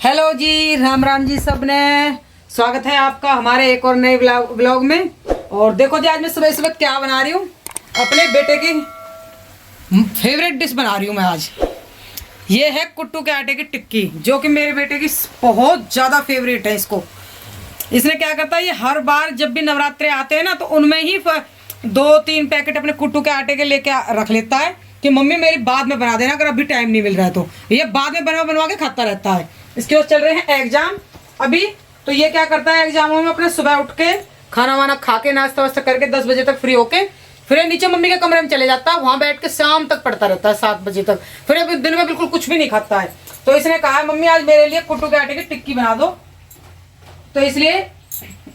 Hello जी, राम राम जी सबने। स्वागत है आपका हमारे एक और नए व्लॉग में। और देखो जी, आज मैं सुबह सुबह क्या बना रही हूँ, अपने बेटे की फेवरेट डिश बना रही हूँ मैं आज। ये है कुट्टू के आटे की टिक्की, जो कि मेरे बेटे की बहुत ज़्यादा फेवरेट है। इसने क्या करता है, ये हर बार जब भी नवरात्रे आते हैं ना, तो उनमें ही 2-3 पैकेट अपने कुट्टू के आटे के लेके रख लेता है कि मम्मी मेरी बाद में बना देना, अगर अभी टाइम नहीं मिल रहा है तो। ये बाद में बनवा के खाता रहता है। इसके बाद चल रहे हैं एग्जाम अभी, तो ये क्या करता है एग्जामों में अपने सुबह उठ के खाना वाना खा के नाश्ता वास्ता करके 10 बजे तक फ्री होके फिर नीचे मम्मी के कमरे में चले जाता है। वहाँ बैठ के शाम तक पढ़ता रहता है 7 बजे तक। फिर अभी दिन में बिल्कुल कुछ भी नहीं खाता है। तो इसने कहा है मम्मी आज मेरे लिए कुट्टू के आटे की टिक्की बना दो, तो इसलिए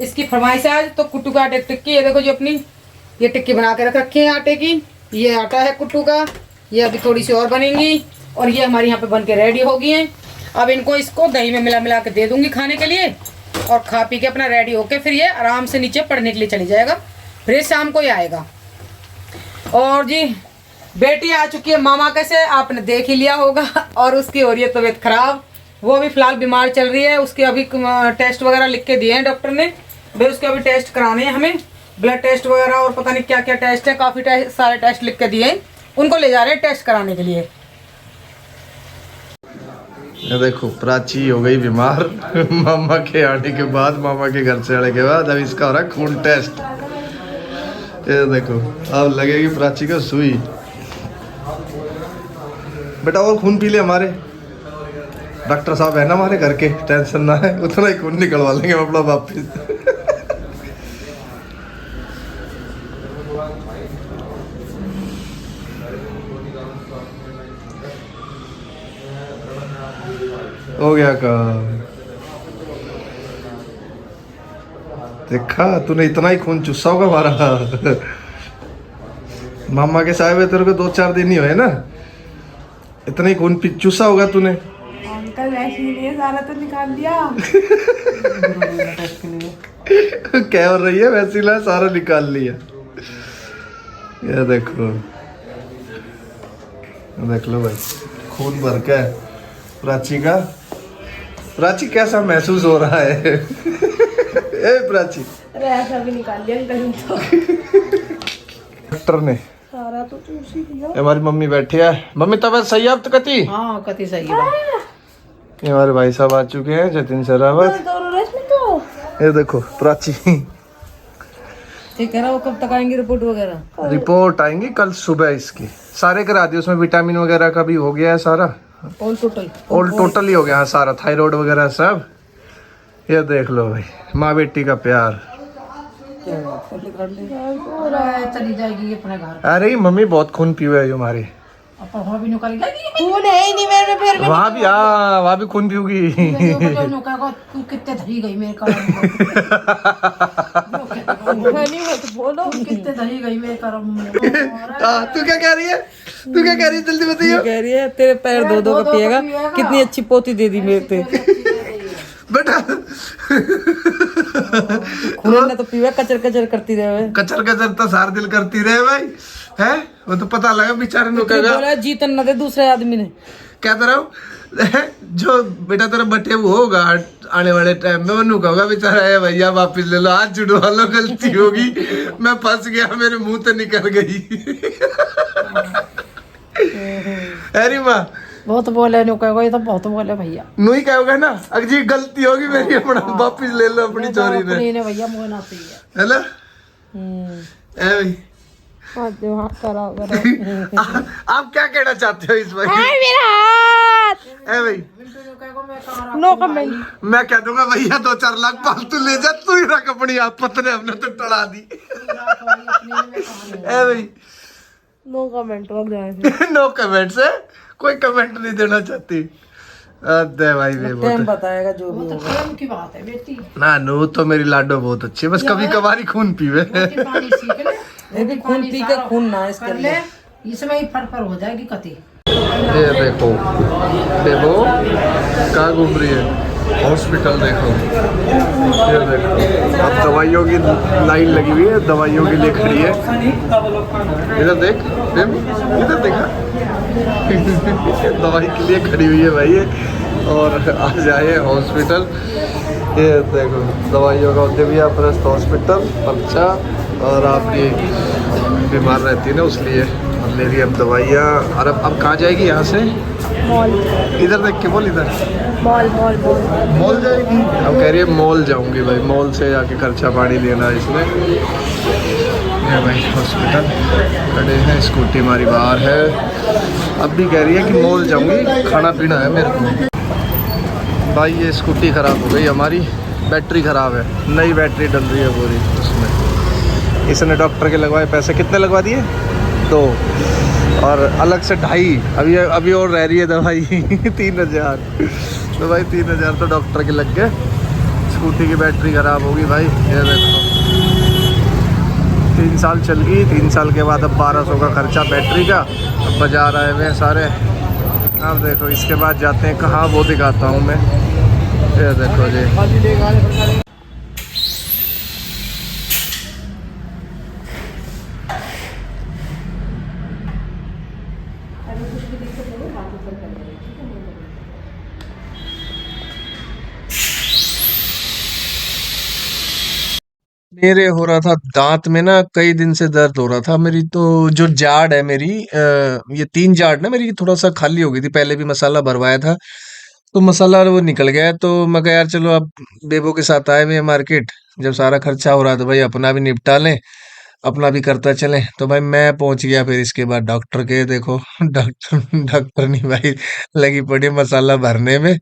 इसकी फरमाइश है आज। तो कुट्टू के आटे की टिक्की, ये देखो जी अपनी ये टिक्की बना के रख रखी है आटे की। ये आटा है कुट्टू का, ये अभी थोड़ी सी और बनेंगी और ये हमारी यहाँ पे बन के रेडी हो गई हैं। अब इनको इसको दही में मिला के दे दूंगी खाने के लिए, और खा पी के अपना रेडी होके फिर ये आराम से नीचे पढ़ने के लिए चली जाएगा। फिर शाम को ही आएगा। और जी बेटी आ चुकी है मामा कैसे, आपने देख ही लिया होगा। और उसकी हो रही है तबीयत खराब, वो अभी फिलहाल बीमार चल रही है। उसके अभी टेस्ट वगैरह लिख के दिए हैं डॉक्टर ने, फिर उसके अभी टेस्ट कराने हैं हमें, ब्लड टेस्ट वगैरह और पता नहीं क्या क्या टेस्ट है। काफ़ी सारे टेस्ट लिख के दिए हैं, उनको ले जा रहे हैं टेस्ट कराने के लिए। ये देखो प्राची हो गई बीमार मामा के आने के बाद, मामा के घर से आने के बाद। अब इसका हो रहा है खून टेस्ट। ये देखो अब लगेगी प्राची को सुई। बेटा और खून पी ले, हमारे डॉक्टर साहब है ना हमारे घर के, टेंशन ना है, उतना ही खून निकलवा लेंगे अपना वापिस। हो गया काम। देखा तूने, इतना ही खून चुस्सा होगा हमारा। मामा के साहब है तेरे को 2-4 दिन ही हुए ना, इतना ही खून चुस्सा होगा तूने। अंकल इसीलिए सारा तो निकाल दिया। क्या हो रही है वैसी ला, सारा निकाल लिया। ये देखो, देख लो भाई खून भर के प्राची का। प्राची कैसा महसूस हो रहा है? ए प्राची, अरे ऐसा भी निकाल लिया कहीं तो। डॉक्टर ने सारा तो चूसी दिया। हमारी मम्मी बैठी है। मम्मी तबीयत सही है अब तो कती? हाँ कति सही है। ये हमारे भाई साहब आ चुके हैं, जतिन शरावत। ये देखो प्राची, ठीक है ना। वो कब तक आएंगी रिपोर्ट वगैरह? रिपोर्ट आएंगी कल सुबह इसकी। सारे करा दिए, उसमें विटामिन वगैरह का भी हो गया है सारा, ऑल टोटल ही हो गया सारा, थायराइड वगैरह सब। ये देख लो भाई, माँ बेटी का प्यार। चली जाएगी अपने घर। अरे मम्मी बहुत खून पीवे है हमारी। वहाँ भी निकल खून है ही नहीं मेरे में, फिर भी वहाँ भी, हाँ वहाँ भी खून पीऊगी। तू कितने धरी गई मेरे करम बोलो कितने धरी गई मेरे करम में। तू क्या कह रही है? तू क्या कह रही है? जल्दी बताइए। कह रही है तेरे पैर दो का पिएगा। कितनी अच्छी पोती दे दी मेरे पे बेटा। खून ने तो पीवा, कचर कचर करती रहे। कचर कचर तो सार दिल करती रहे भाई, है वो तो पता लगा बेचारे ने कहा जीतन न दे दूसरे आदमी ने। क्या तरह जो बेटा तेरा बटे वो होगा आने वाले टाइम में, वो कहोगा बेचारा है भैया वापिस ले लो, हाथ जुड़वा लो, गलती होगी, मैं फंस गया, मेरे मुंह से निकल गई। अरे माँ बहुत बोले नो कहोगा, ये तो बहुत बोले भैया। नू ही कहोगा ना, अगर जी गलती होगी मेरी, अपना वापिस ले लो अपनी चोरी ने भैया, मुँह ना सही है ना। ए भाई आप क्या कहना चाहते हो इस भाई? मेरा हाथ। ए भाई नो कमेंट। मैं कह दूंगा भैया 2-4 लाख फालतू ले जा, तू ही रख अपनी आप पत्नी, हमने तो टड़ा दी। ए भाई नो कमेंट हो गया। नो कमेंट से कोई कमेंट नहीं देना चाहती। दे भाई वे बहुत बताएगा जो भी होगा। प्रेम की बात है बेटी। ना नू तो मेरी लाडो बहुत अच्छी है, बस कभी कभार ही खून पीवे। खून पी के खून ना इसके लिए, इसमें ही फरफर हो जाएगी कति। ये देखो देखो कहाँ घूम रही है, हॉस्पिटल देखो। ये देखो अब दवाइयों की लाइन लगी हुई है, दवाइयों के लिए खड़ी है। इधर देख, इधर देखा दवाई के लिए खड़ी हुई है भाई। और आज आए हॉस्पिटल। ये देखो दवाइयों का होते भी आप हॉस्पिटल पर्चा, और आपकी बीमार रहती है ना उसलिए ले रही अब दवाइयाँ। और अब कहाँ जाएगी यहाँ से? मॉल इधर देख के बोल, इधर मॉल मॉल मॉल मॉल जाएगी। अब कह रही है मॉल जाऊंगी भाई, मॉल से जाके खर्चा पानी देना इसने। ये भाई हॉस्पिटल खड़े हैं, स्कूटी हमारी बाहर है। अब भी कह रही है कि मॉल जाऊंगी, खाना पीना है मेरे को। भाई ये स्कूटी ख़राब हो गई हमारी, बैटरी ख़राब है, नई बैटरी डल रही है पूरी उसमें। इसने डॉक्टर के लगवाए पैसे कितने लगवा दिए? 2, और अलग से 2.5। अभी और रह रही है दवाई 3,000। तो भाई 3,000 तो डॉक्टर के लग गए। स्कूटी की बैटरी ख़राब होगी भाई। ये देखो 3 साल चल गई, 3 साल के बाद अब 1200 का खर्चा बैटरी का। अब बाजार आए हुए हैं सारे। अब देखो इसके बाद जाते हैं कहाँ, वो दिखाता हूँ मैं। ये देखो जी, मेरे हो रहा था दांत में ना, कई दिन से दर्द हो रहा था मेरी। तो जो जाड़ है मेरी, ये 3 जाड़ ना मेरी थोड़ा सा खाली हो गई थी। पहले भी मसाला भरवाया था तो मसाला वो निकल गया है। तो मैं कहा यार चलो अब बेबो के साथ आए हुए हैं मार्केट, जब सारा खर्चा हो रहा था भाई अपना भी निपटा लें, अपना भी करता चलें। तो भाई मैं पहुंच गया फिर इसके बाद डॉक्टर के। देखो डॉक्टर डॉक्टर नहीं भाई, लगी पड़ी मसाला भरने में।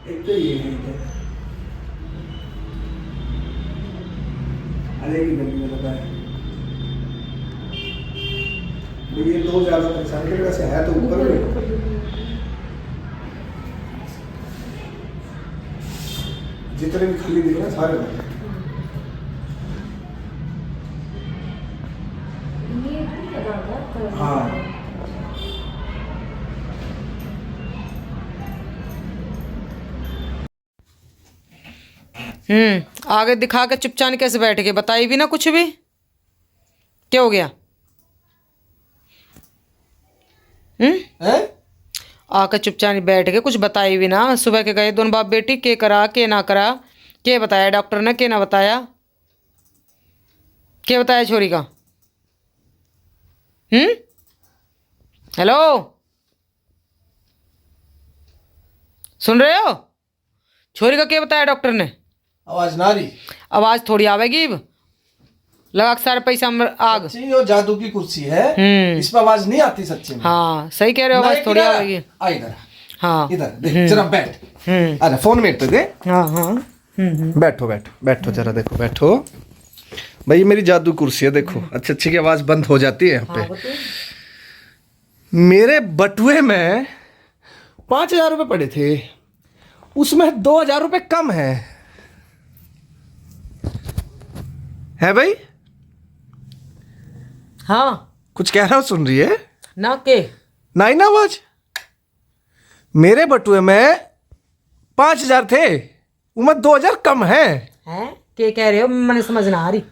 एक तो ये है अरे की गली में लगा है। ये 2 ज़्यादा परेशान के वैसे है तो ऊपर में जितने भी खाली दिख रहे हैं सारे बंद। हाँ आगे दिखा के चुपचाप कैसे बैठ गए? बताई भी ना कुछ भी, क्या हो गया? हैं? आके चुपचाप बैठ के कुछ बताई भी ना। सुबह के गए दोनों बाप बेटी, के करा के ना करा, के बताया डॉक्टर ने, के ना बताया, के बताया छोरी का? हेलो, सुन रहे हो? छोरी का क्या बताया डॉक्टर ने? आवाज ना रही, आवाज थोड़ी आवेगी। लगा सारे पैसा आग। सच्ची वो जादू की कुर्सी है, इसमें आवाज नहीं आती सच्ची में। हाँ सही कह रहे हो, आवाज थोड़ी आवेगी। आ इधर, हाँ इधर देख जरा, बैठ। अरे फोन में तो दे। हाँ हाँ बैठो बैठो बैठो जरा, देखो बैठो भाई। ये मेरी जादू कुर्सी है, देखो अच्छी अच्छी की आवाज बंद हो जाती है यहाँ पे। मेरे बटुए में 5,000 रुपये पड़े थे, उसमें 2,000 रुपये कम है भाई? हाँ कुछ कह रहा हूँ, सुन रही है ना? के नहीं ना आवाज? मेरे बटुए में 5,000 थे, उनमें 2,000 कम है। हैं? के कह रहे हो? मैंने समझ ना आ रही।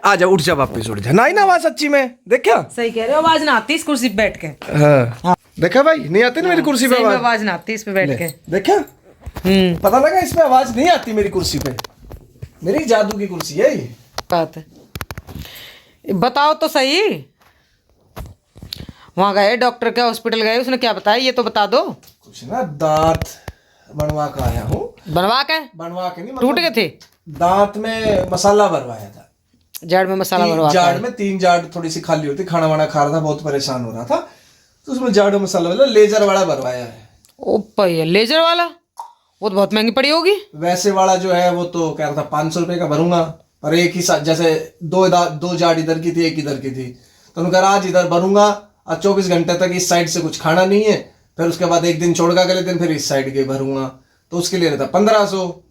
आ जा, उठ जा, वापिस उठ जा। नहीं ना आवाज सच्ची में, देखा? सही कह रहे हो, आवाज ना आती इस कुर्सी पे बैठ के। हाँ देखा भाई, नहीं आती ना मेरी कुर्सी पे सही में आवाज। आवाज ना आती इस पे बैठ के। देखा, पता लगा इसमें आवाज नहीं आती मेरी कुर्सी पे। मेरी जादू की कुर्सी है ये। बात है, बताओ तो सही। वहां गए डॉक्टर के, हॉस्पिटल गए, उसने क्या बताया ये तो बता दो। कुछ ना दांत बनवा के आया हूँ। बनवा के? बनवा के नहीं, टूट गए थे? दांत में मसाला भरवाया था। जाड़ में मसाला भरवा? जाड़ में 3 जाड़ थोड़ी सी खाली होती, खाना वाना खा रहा था, बहुत परेशान हो रहा था, तो उसमें जाड़ में मसाला वाला लेजर वाला भरवाया है। ओ भैया, लेजर वाला वो तो बहुत महंगी पड़ी होगी। वैसे वाला जो है वो तो कह रहा था 500 रुपए का भरूंगा, पर एक ही साथ, जैसे 2 जाड़ इधर की थी, एक इधर की थी, तो उन्होंने कहा आज इधर भरूंगा और 24 घंटे तक इस साइड से कुछ खाना नहीं है, फिर उसके बाद एक दिन छोड़ का अगले दिन फिर इस साइड के भरूंगा, तो उसके लिए रहता 1500।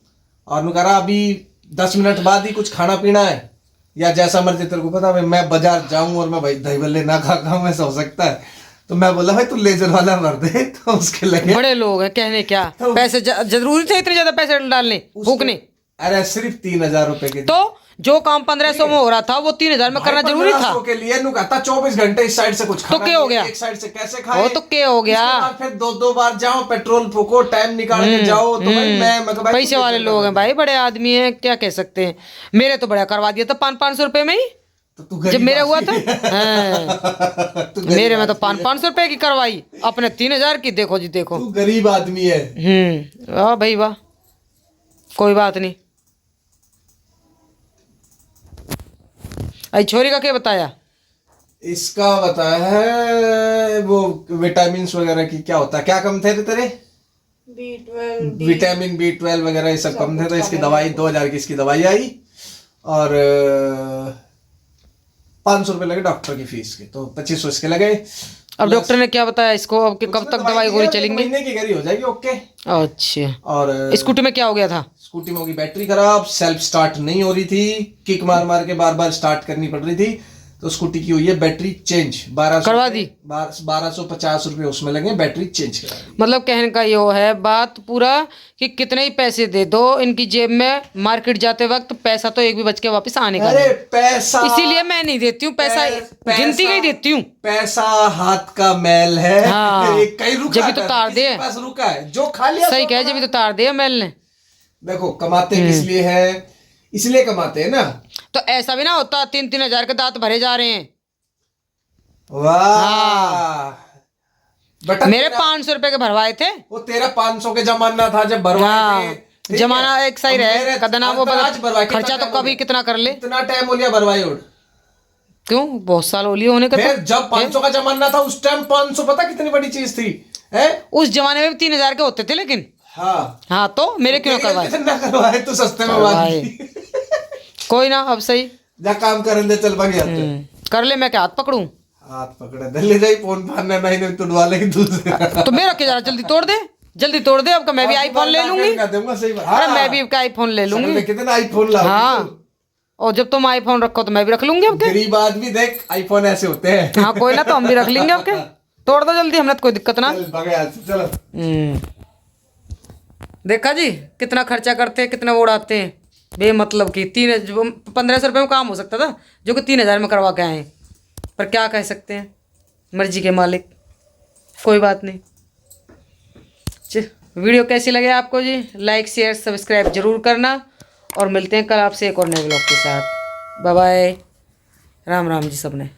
और उन्होंने कहा अभी 10 मिनट बाद ही कुछ खाना पीना है, या जैसा मर्जी तेरे को पता, मैं बाजार जाऊं और मैं भाई दही भल्ले ना खा खाऊं, ऐसा हो सकता है। तो मैं बोला भाई तू लेजर वाला भर दे, तो उसके लगे। बड़े लोग हैं, कहने क्या पैसे जरूरी थे इतने ज्यादा पैसे डालने फूकने? अरे सिर्फ 3,000 रुपए के। तो जो काम 1500 में हो रहा था वो 3000 में करना जरूरी था। 1500 के लिए नु कहता 24 घंटे इस साइड से कुछ खाना क्या हो गया? एक साइड से कैसे खाए? वो तो क्या हो गया? उसके बाद फिर दो बार जाओ, पेट्रोल फूको, टाइम निकाल के जाओ। तो भाई मैं भाई पैसे वाले लोग हैं भाई, बड़े आदमी हैं, क्या कह सकते हैं। मेरे तो बड़ा करवा दिया था 500 रुपए में ही, तो तू जब मेरा हुआ था। हाँ। मेरे में तो 500 रुपए की करवाई, अपने 3000 की। देखो जी देखो, तू गरीब आदमी है। वाह भाई वाह, कोई बात नहीं। आई छोरी का क्या बताया? इसका बताया है वो विटामिन वगैरह की क्या होता है, क्या कम थे तेरे? विटामिन B12 वगैरह ये सब कम थे, तो इसकी दवाई 2000 की इसकी दवाई आई और 500 रुपये लगे डॉक्टर की फीस के, तो 2500 इसके लगे। अब डॉक्टर ने क्या बताया इसको, अब कि कब तक दवाई गोली चलेंगी? महीने की गरी हो जाएगी। ओके। अच्छा। और स्कूटी में क्या हो गया था? स्कूटी में होगी बैटरी खराब, सेल्फ स्टार्ट नहीं हो रही थी, किक मार मार के बार बार स्टार्ट करनी पड़ रही थी, तो स्कूटी की हुई है बैटरी चेंज। 1200 करवा दी। 1250 रुपए उसमें लगे बैटरी चेंज करा दी। मतलब कहने का ये है बात पूरा कि कितने ही पैसे दे दो इनकी जेब में, मार्केट जाते वक्त पैसा तो एक भी बच के वापस आने का अरे नहीं। पैसा, इसीलिए मैं नहीं देती हूँ पैसा, गिनती का ही देती हूँ। पैसा हाथ का मैल है। हाँ। ये कहीं रुका जब भी तो है, तार किसी दे। के पास रुका है जो खा लिया। सही कहे, जब भी तो तार दिया मैल ने। देखो कमाते किस लिए है, इसलिए कमाते हैं ना। तो ऐसा भी ना होता 3-3 हजार के दांत भरे जा रहे हैं। वाह बेटा, मेरे 500 रुपए के भरवाए थे। वो तेरा 500 के जमाना था जब भरवाए थे। ठीक जमाना है? एक सही अब रहे, मेरे कदना वो आज भरवाए, कितना खर्चा तो टाइम हो कभी गया? कितना कर ले। कितना टाइम हो लिया भरवाए उड़? क्यों, बहुत साल हो लिए होने का। फिर तो जब 500 का जमाना था उस टाइम 500 पता कितनी बड़ी चीज थी है? उस जमाने में भी 3000 के होते थे, लेकिन हाँ तो मेरे क्यों करवाए? कितना करवाए तू सस्ते में करवाए। बात। कोई ना, अब सही जा काम करने दे, चल भाग जाते। कर ले, मैं क्या हाथ पकड़ूं? हाथ पकड़े दे ले जाई, फोन फाड़ना नहीं तुड़वा लेगी दूसरे। तो मेरा क्या, जरा जल्दी तोड़ दे, जल्दी तोड़ दे। अब का मैं भी आईफोन ले लूंगी। दूंगा सही बात। अरे मैं भी आईफोन ले लूंगी। कितना आईफोन ला। हाँ, और जब तुम आईफोन रखो तो मैं भी रख लूंगी। अब के गरीब आदमी देख आईफोन ऐसे होते हैं। हाँ कोई ना, तो हम भी रख लेंगे। अब के तोड़ दो जल्दी, हमने तो कोई दिक्कत ना। चल भाग यहाँ से, चलो। देखा जी कितना खर्चा करते हैं, कितना उड़ाते हैं बेमतलब की। 1500 रुपये में काम हो सकता था, जो कि 3000 में करवा के आए। पर क्या कह सकते हैं, मर्जी के मालिक। कोई बात नहीं। वीडियो कैसी लगे आपको जी? लाइक शेयर सब्सक्राइब जरूर करना, और मिलते हैं कल आपसे एक और नए व्लॉग के साथ। बाय बाय, राम राम जी सबने।